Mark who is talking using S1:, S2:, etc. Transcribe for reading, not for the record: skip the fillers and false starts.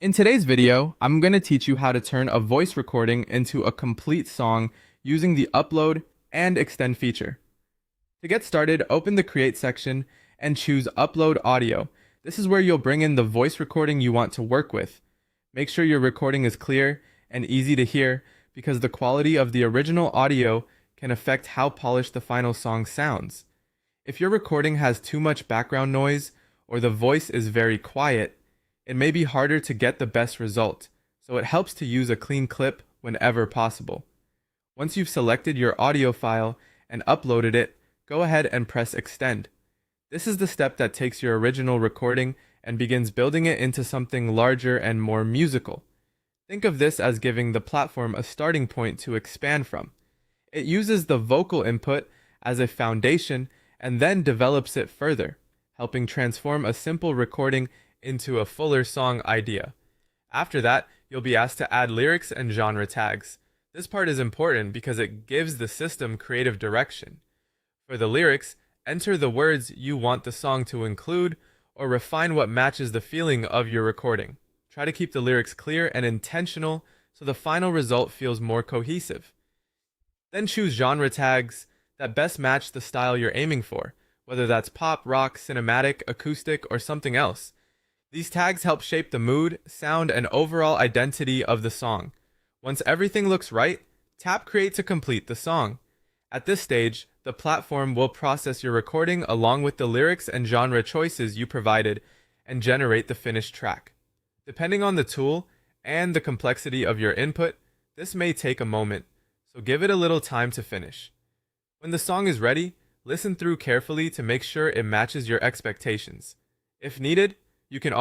S1: In today's video, I'm going to teach you how to turn a voice recording into a complete song using the upload and extend feature. To get started, open the Create section and choose Upload Audio. This is where you'll bring in the voice recording you want to work with. Make sure your recording is clear and easy to hear because the quality of the original audio can affect how polished the final song sounds. If your recording has too much background noise or the voice is very quiet, it may be harder to get the best result, so it helps to use a clean clip whenever possible. Once you've selected your audio file and uploaded it, go ahead and press Extend. This is the step that takes your original recording and begins building it into something larger and more musical. Think of this as giving the platform a starting point to expand from. It uses the vocal input as a foundation and then develops it further, helping transform a simple recording into a fuller song idea. After that, you'll be asked to add lyrics and genre tags. This part is important because it gives the system creative direction. For the lyrics, enter the words you want the song to include or refine what matches the feeling of your recording. Try to keep the lyrics clear and intentional so the final result feels more cohesive. Then choose genre tags that best match the style you're aiming for, whether that's pop, rock, cinematic, acoustic, or something else. These tags help shape the mood, sound, and overall identity of the song. Once everything looks right, tap Create to complete the song. At this stage, the platform will process your recording along with the lyrics and genre choices you provided and generate the finished track. Depending on the tool and the complexity of your input, this may take a moment, so give it a little time to finish. When the song is ready, listen through carefully to make sure it matches your expectations. If needed, you can